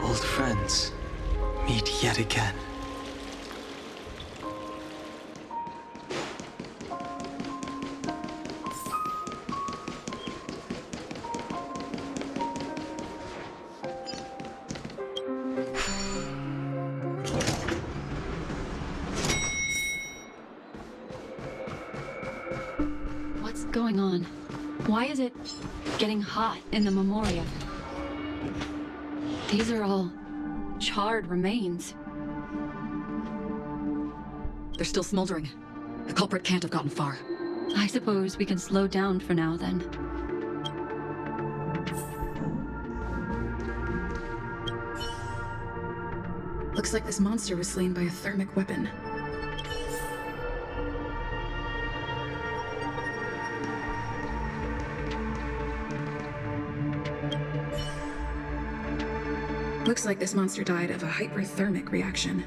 Old friends meet yet again. What's going on? Why is it getting hot in the Memoria? These are all charred remains. They're still smoldering. The culprit can't have gotten far. I suppose we can slow down for now, then. Looks like this monster was slain by a thermic weapon. Looks like this monster died of a hyperthermic reaction.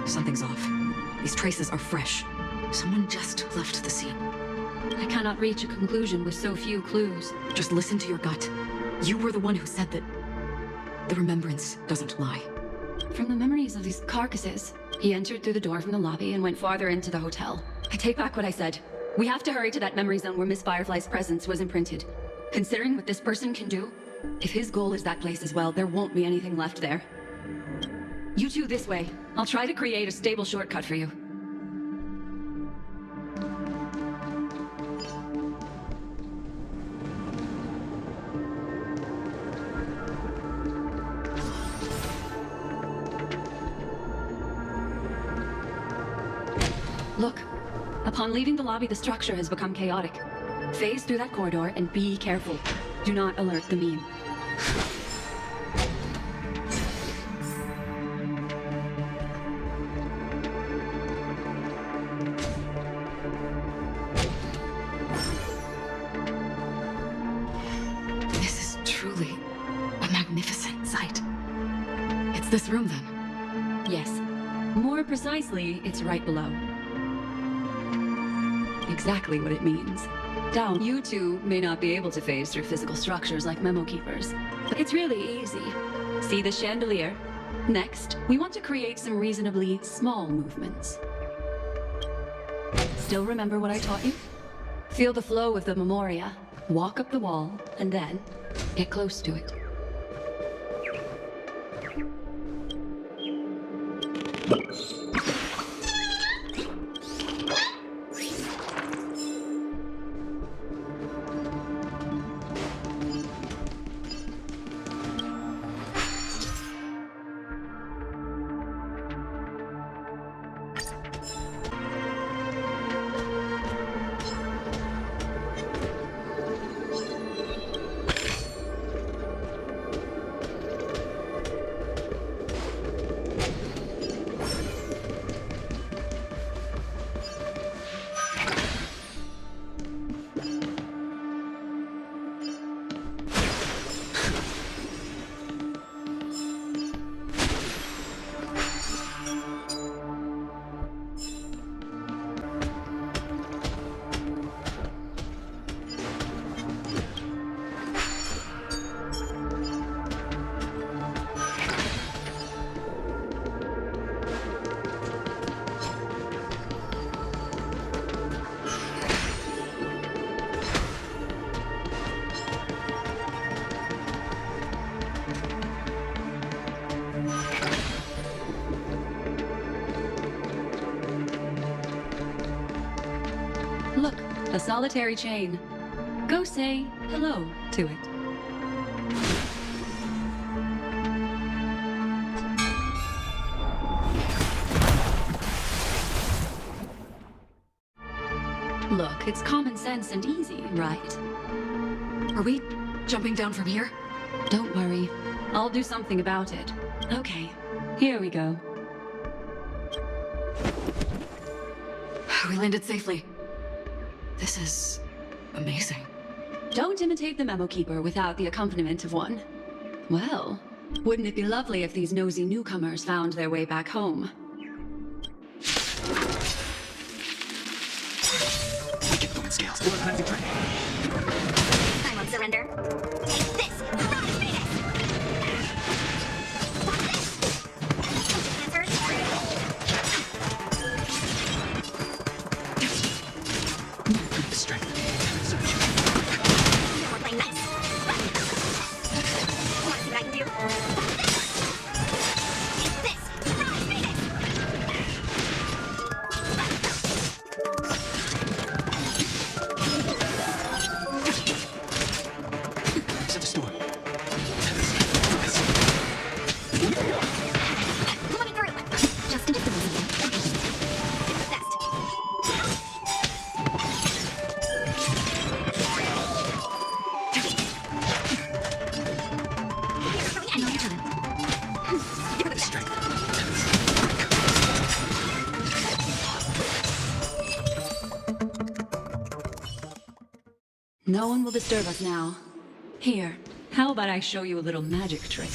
Something's off. These traces are fresh. Someone just left the scene. I cannot reach a conclusion with so few clues. Just listen to your gut. You were the one who said that the remembrance doesn't lie. From the memories of these carcasses, he entered through the door from the lobby and went farther into the hotel. I take back what I said. We have to hurry to that memory zone where Miss Firefly's presence was imprinted. Considering what this person can do, if his goal is that place as well, there won't be anything left there. You two this way. I'll try to create a stable shortcut for you. Look, upon leaving the lobby, the structure has become chaotic. Phase through that corridor and be careful. Do not alert the meme. This is truly a magnificent sight. It's this room, then? Yes. More precisely, it's right below. Exactly what it means. Down, you two may not be able to phase through physical structures like memo keepers, but it's really easy. See the chandelier? Next, we want to create some reasonably small movements. Still remember what I taught you? Feel the flow of the Memoria, walk up the wall, and then get close to it. Look, a solitary chain. Go say hello to it. Look, it's common sense and easy, right? Are we jumping down from here? Don't worry. I'll do something about it. Okay, here we go. We landed safely. This is amazing. Don't imitate the memo keeper without the accompaniment of one. Well, Wouldn't it be lovely if these nosy newcomers found their way back home? Wicked fluid scales. I won't surrender. Take this! Rise, Venus! Want this? Answers? Strength. No more playing nice. Want to see what I can do? Take this! Rise, Venus! Set the storm. Coming through! Just into the museum. It's the best. Here for the end. Strength. No one will disturb us now. Here, how about I show you a little magic trick?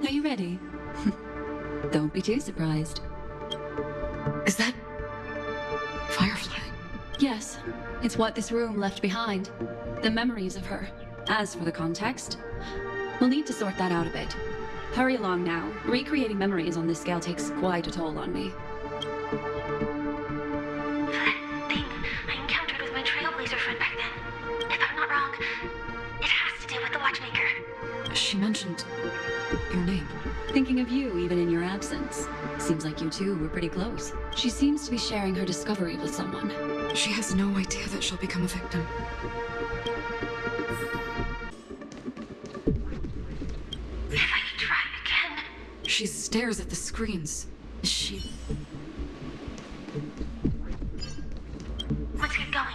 Are you ready? Don't be too surprised. Is that Firefly? Yes, it's what this room left behind. The memories of her. As for the context, we'll need to sort that out a bit. Hurry along now. Recreating memories on this scale takes quite a toll on me. That thing I encountered with my trailblazer friend back then. If I'm not wrong, it has to do with the watchmaker. She mentioned your name. Thinking of you even in your absence. Seems like you two were pretty close. She seems to be sharing her discovery with someone. She has no idea that she'll become a victim. If I could try again. She stares at the screens. Is she... Let's get going.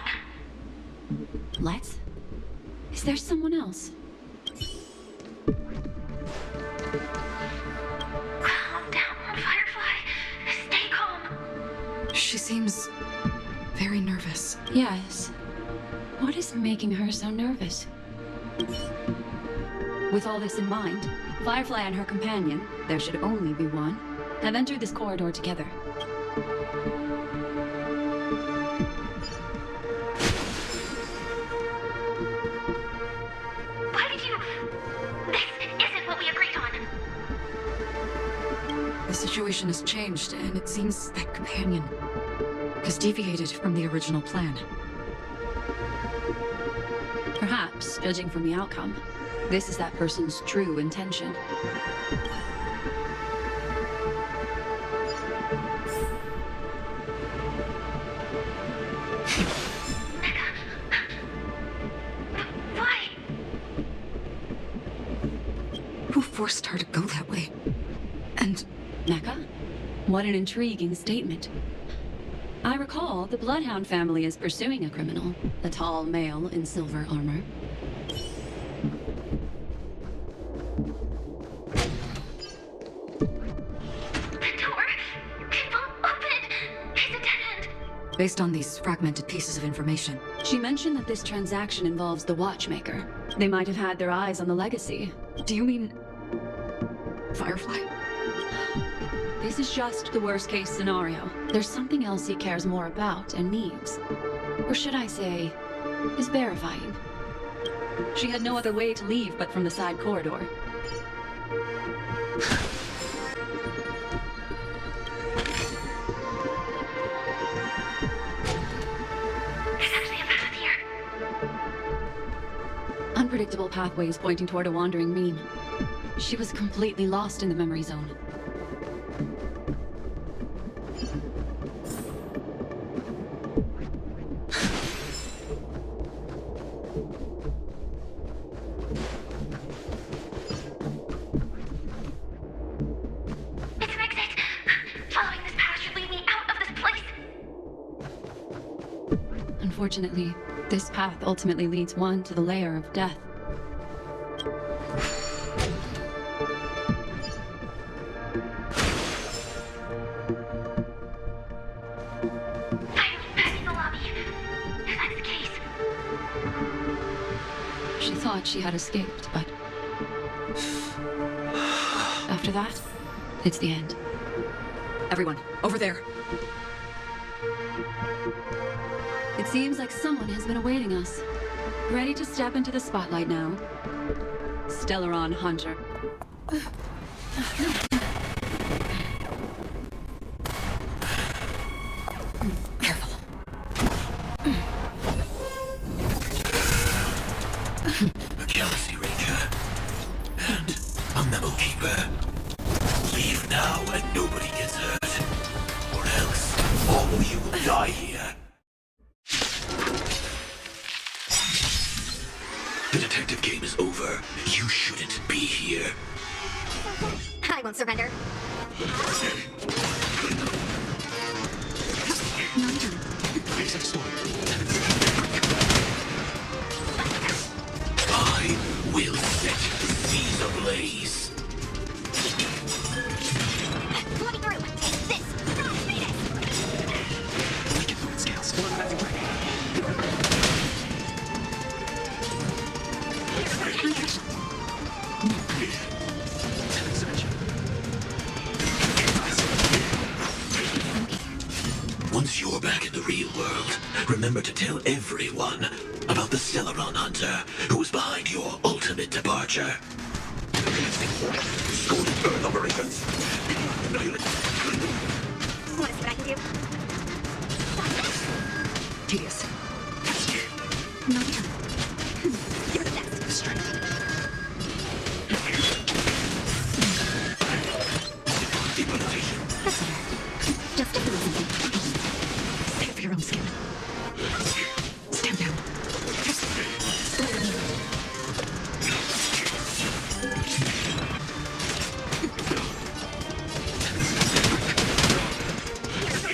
Let's? Is there someone else? Calm down, Firefly. Stay calm. She seems very nervous. Yes. What is making her so nervous? With all this in mind, Firefly and her companion, there should only be one, have entered this corridor together. Why did you... This isn't what we agreed on. The situation has changed, and it seems that companion has deviated from the original plan. Perhaps, judging from the outcome, this is that person's true intention. Why? Who forced her to go that way? And Mecha? What an intriguing statement. I recall the Bloodhound family is pursuing a criminal, a tall male in silver armor. The door? It won't open. It's a dead end. based on these fragmented pieces of information, She mentioned that this transaction involves the watchmaker. They might have had their eyes on the legacy. do you mean Firefly? This is just the worst-case scenario. There's something else he cares more about and needs. Or should I say, is verifying. She had no other way to leave but from the side corridor. There's actually a path here. Unpredictable pathways pointing toward a wandering meme. She was completely lost in the memory zone. It's an exit. Following this path should lead me out of this place. Unfortunately, this path ultimately leads one to the lair of death. I'm back in the lobby. If that's the case. She thought she had escaped, but... after that, it's the end. Everyone, over there. It seems like someone has been awaiting us. Ready to step into the spotlight now. Stellaron Hunter. Careful. A Galaxy Ranger. And a Memo Keeper. Leave now and nobody gets hurt. Or else, all of you will die here. The detective game is over. You shouldn't be here. I won't surrender. Set the storm. I will set the seas ablaze. Floating through. Take this. Beat it. We can fluid scales. Pull it back and break. Search. Once you're back in the real world, remember to tell everyone about the Stellaron Hunter who was behind your ultimate departure. Scolded Earth operations. Want to see what I can do? Tedious. You're the best. Strength. Implementation. Just a little something. Stay for your own skin. Stand down.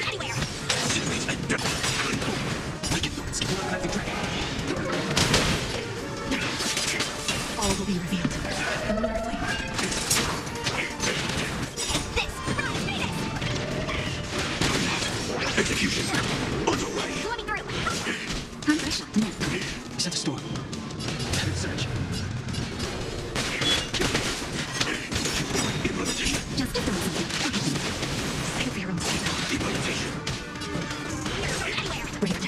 Anywhere. We can fluid scales. Pull it back and break. All will be revealed. Wonderfully. This. Beat it. Execution. Underway. Floating through. Set the storm. Search. Implementation. Just a little something. Stay for your own skin. Implementation. Anywhere. Wait.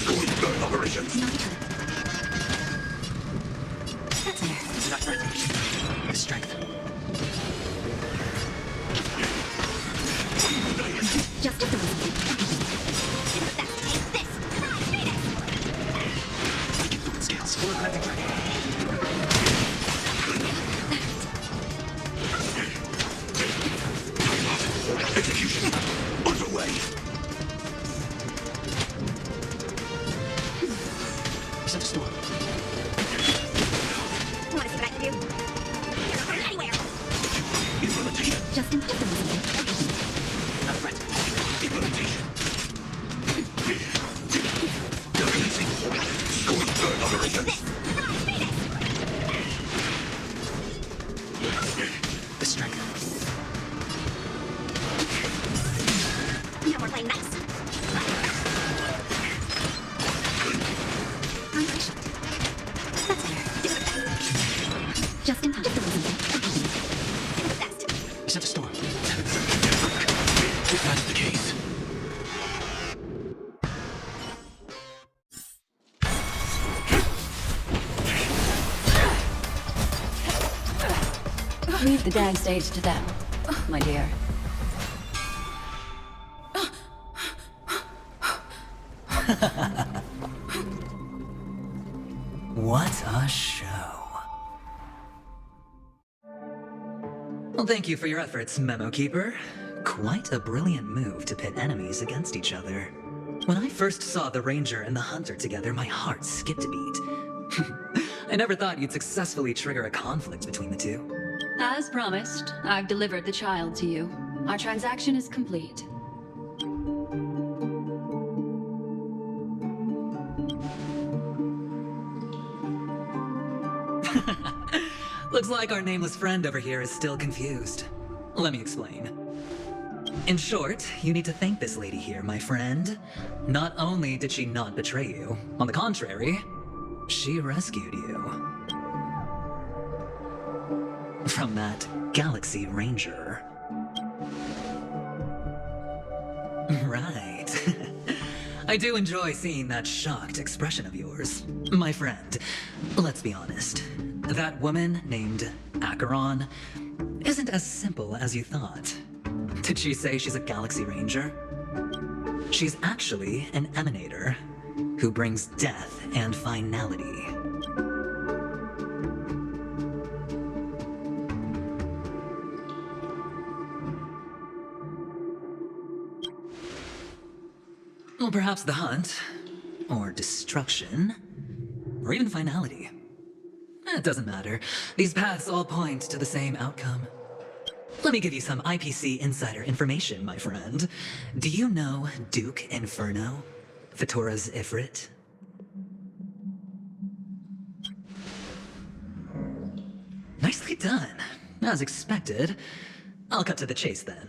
Scolded Earth operations. That's it. Not threatening. Strength. Just a little something. You're the best. Take this. Beat it. We can fluid scales. Pull it back and break. Execution. Underway. Set the storm. Want to see what I can do? Anywhere. Implementation. Just a little something. Not threatening. Implementation. Scolded Earth operations. The strength. No more playing nice. That's better. Just in time. Just a little something. You're the best. Set the storm. If that's the case, Leave the dance stage to them, my dear. What a show. Well, thank you for your efforts, Memo Keeper. Quite a brilliant move to pit enemies against each other. When I first saw the Ranger and the Hunter together, my heart skipped a beat. I never thought you'd successfully trigger a conflict between the two. As promised, I've delivered the child to you. Our transaction is complete. Looks like our nameless friend over here is still confused. Let me explain. In short, you need to thank this lady here, my friend. Not only did she not betray you, on the contrary, she rescued you. From that Galaxy Ranger. Right. I do enjoy seeing that shocked expression of yours. My friend, let's be honest. That woman named Acheron isn't as simple as you thought. Did she say she's a Galaxy Ranger? She's actually an emanator who brings death and finality. Well, perhaps the hunt, or destruction, or even finality. It doesn't matter. These paths all point to the same outcome. Let me give you some IPC insider information, my friend. Do you know Duke Inferno, Fatora's Ifrit? Nicely done. As expected. I'll cut to the chase then.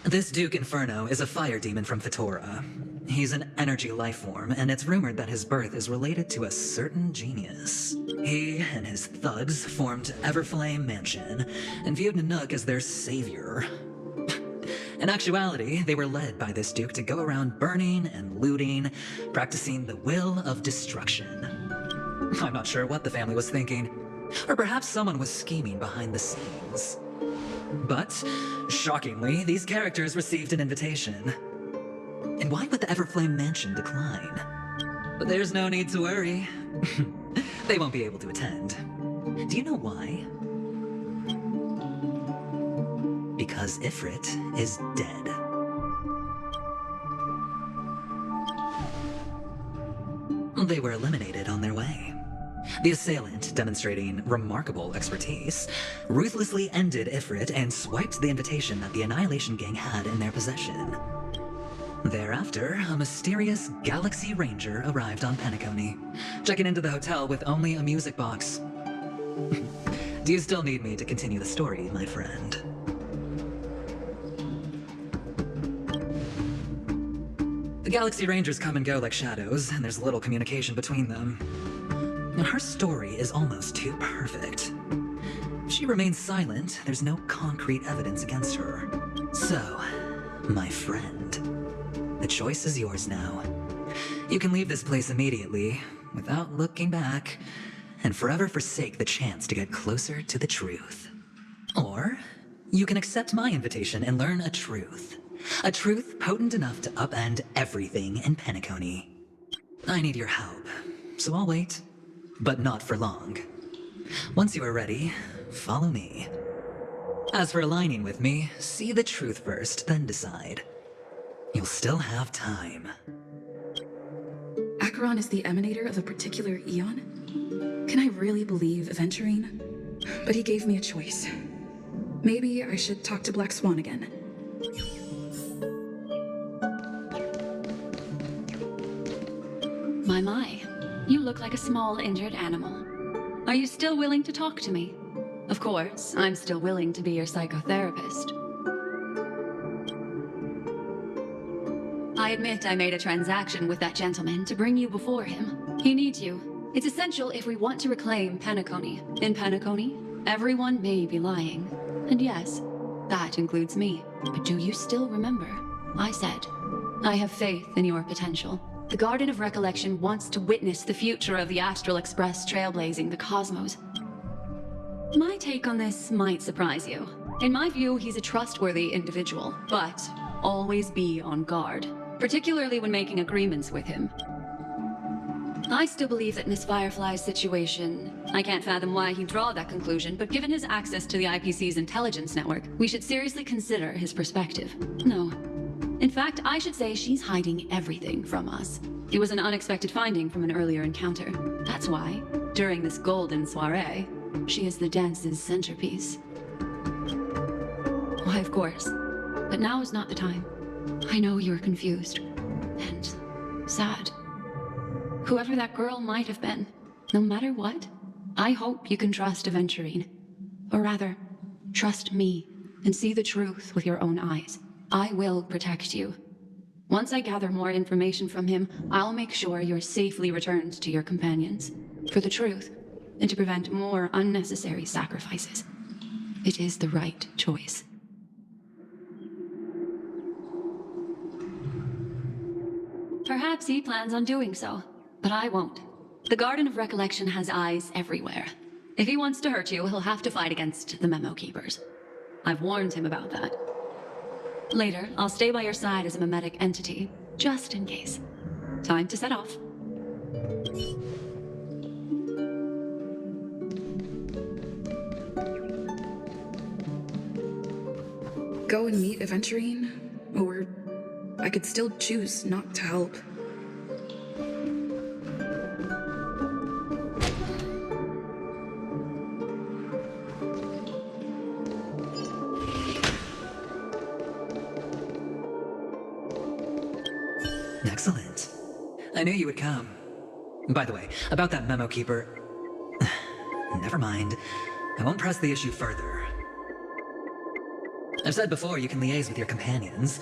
This Duke Inferno is a fire demon from Fatora. He's an energy life form, and it's rumored that his birth is related to a certain genius. He and his thugs formed Everflame Mansion, and viewed Nanook as their savior. In actuality, they were led by this Duke to go around burning and looting, practicing the will of destruction. I'm not sure what the family was thinking, or perhaps someone was scheming behind the scenes. But, shockingly, these characters received an invitation. And why would the Everflame Mansion decline? But there's no need to worry. They won't be able to attend. Do you know why? Because Ifrit is dead. They were eliminated on their way. The assailant, demonstrating remarkable expertise, ruthlessly ended Ifrit and swiped the invitation that the Annihilation Gang had in their possession. Thereafter, a mysterious Galaxy Ranger arrived on Penacony, checking into the hotel with only a music box. Do you still need me to continue the story, my friend? The Galaxy Rangers come and go like shadows, and there's little communication between them. And her story is almost too perfect. If she remains silent, there's no concrete evidence against her. So, my friend, the choice is yours now. You can leave this place immediately, without looking back, and forever forsake the chance to get closer to the truth. Or, you can accept my invitation and learn a truth. A truth potent enough to upend everything in Penacony. I need your help, so I'll wait. But not for long. Once you are ready, follow me. As for aligning with me, see the truth first, then decide. You'll still have time. Acheron is the emanator of a particular eon? Can I really believe Aventurine? But he gave me a choice. Maybe I should talk to Black Swan again. My. You look like a small, injured animal. Are you still willing to talk to me? Of course, I'm still willing to be your psychotherapist. I admit I made a transaction with that gentleman to bring you before him. He needs you. It's essential if we want to reclaim Penacony. In Penacony, everyone may be lying. And yes, that includes me. But do you still remember? I said, I have faith in your potential. The Garden of Recollection wants to witness the future of the Astral Express trailblazing the cosmos. My take on this might surprise you. In my view, he's a trustworthy individual, but always be on guard, particularly when making agreements with him. I still believe that Miss Firefly's situation, I can't fathom why he'd draw that conclusion, but given his access to the IPC's intelligence network, we should seriously consider his perspective. No. In fact, I should say she's hiding everything from us. It was an unexpected finding from an earlier encounter. That's why, during this golden soiree, she is the dance's centerpiece. Why, of course. But now is not the time. I know you're confused. And sad. Whoever that girl might have been, no matter what, I hope you can trust Aventurine. Or rather, trust me and see the truth with your own eyes. I will protect you. Once I gather more information from him, I'll make sure you're safely returned to your companions. For the truth, and to prevent more unnecessary sacrifices. It is the right choice. Perhaps he plans on doing so, but I won't. The Garden of Recollection has eyes everywhere. If he wants to hurt you, he'll have to fight against the Memo Keepers. I've warned him about that. Later, I'll stay by your side as a mimetic entity, just in case. Time to set off. Go and meet Aventurine, or I could still choose not to help. Excellent. I knew you would come. By the way, about that memo keeper... Never mind. I won't press the issue further. I've said before you can liaise with your companions,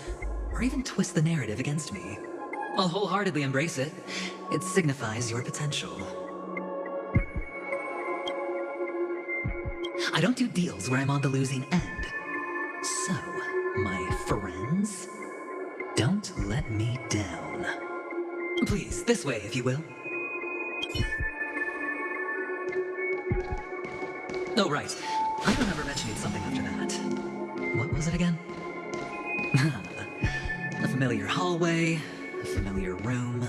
or even twist the narrative against me. I'll wholeheartedly embrace it. It signifies your potential. I don't do deals where I'm on the losing end. So, my friends, don't let me down. Please, this way, if you will. Oh, right. I remember mentioning something after that. What was it again? A familiar hallway, a familiar room.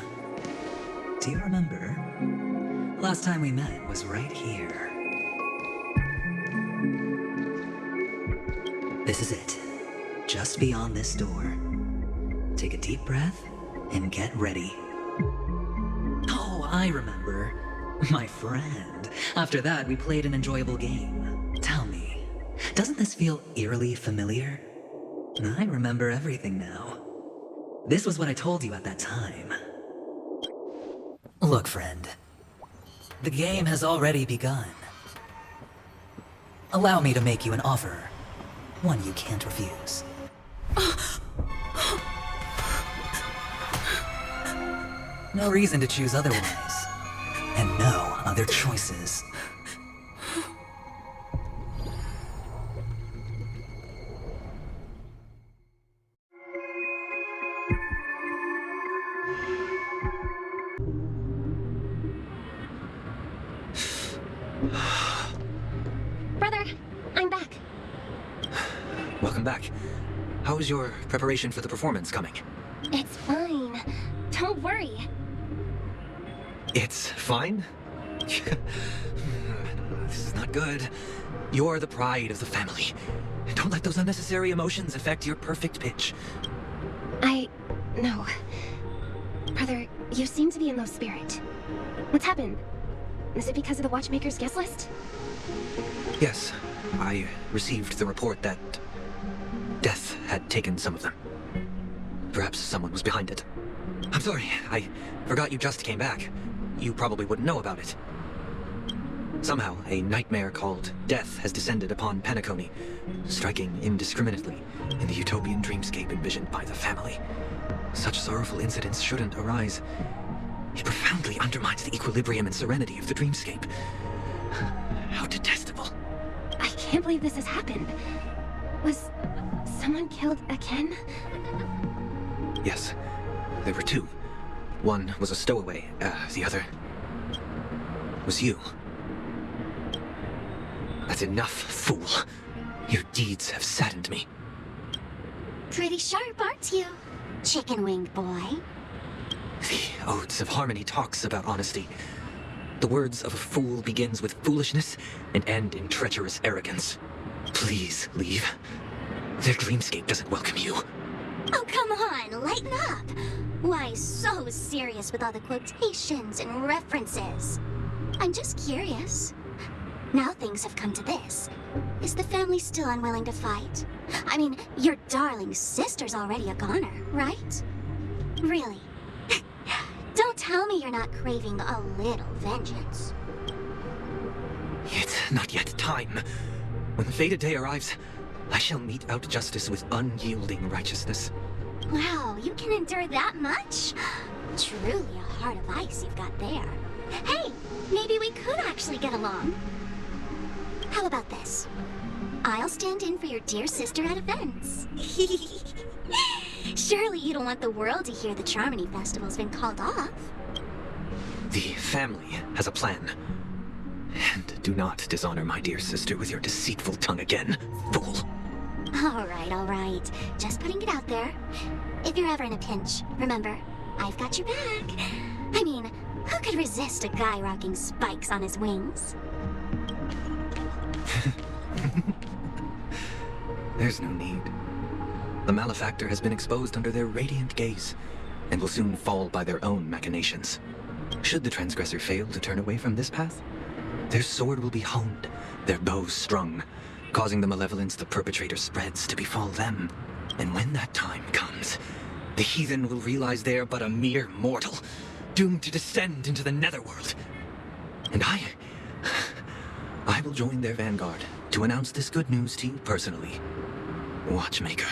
Do you remember? Last time we met was right here. This is it. Just beyond this door. Take a deep breath and get ready. Oh, I remember. My friend. After that, we played an enjoyable game. Tell me, doesn't this feel eerily familiar? I remember everything now. This was what I told you at that time. Look, friend. The game has already begun. Allow me to make you an offer. One you can't refuse. No reason to choose otherwise. And no other choices. Brother, I'm back. Welcome back. How is your preparation for the performance coming? It's fine. Don't worry. It's fine? This is not good. You're the pride of the family. Don't let those unnecessary emotions affect your perfect pitch. No. Brother, you seem to be in low spirit. What's happened? Is it because of the Watchmaker's guest list? Yes, I received the report that death had taken some of them. Perhaps someone was behind it. I'm sorry, I forgot you just came back. You probably wouldn't know about it. Somehow, a nightmare called Death has descended upon Penacony, striking indiscriminately in the utopian dreamscape envisioned by the family. Such sorrowful incidents shouldn't arise. It profoundly undermines the equilibrium and serenity of the dreamscape. How detestable. I can't believe this has happened. Was someone killed again? Yes, there were two. One was a stowaway, the other was you. That's enough, fool. Your deeds have saddened me. Pretty sharp, aren't you, chicken-winged boy? The Odes of Harmony talks about honesty. The words of a fool begins with foolishness and end in treacherous arrogance. Please leave. Their dreamscape doesn't welcome you. Oh, come on, lighten up. Why so serious with all the quotations and references? I'm just curious. Now things have come to this. Is the family still unwilling to fight? I mean, your darling sister's already a goner, right? Really? Don't tell me you're not craving a little vengeance. It's not yet time. When the fated day arrives, I shall mete out justice with unyielding righteousness. Wow, you can endure that much? Truly a heart of ice you've got there. Hey, maybe we could actually get along. How about this? I'll stand in for your dear sister at events. Surely you don't want the world to hear the Charmony Festival's been called off. The family has a plan. And do not dishonor my dear sister with your deceitful tongue again, fool. All right. Just putting it out there. If you're ever in a pinch, remember, I've got your back. I mean, who could resist a guy rocking spikes on his wings? There's no need. The malefactor has been exposed under their radiant gaze, and will soon fall by their own machinations. Should the transgressor fail to turn away from this path, their sword will be honed, their bows strung, causing the malevolence the perpetrator spreads to befall them. And when that time comes, the heathen will realize they are but a mere mortal, doomed to descend into the netherworld. And I will join their vanguard to announce this good news to you personally. Watchmaker.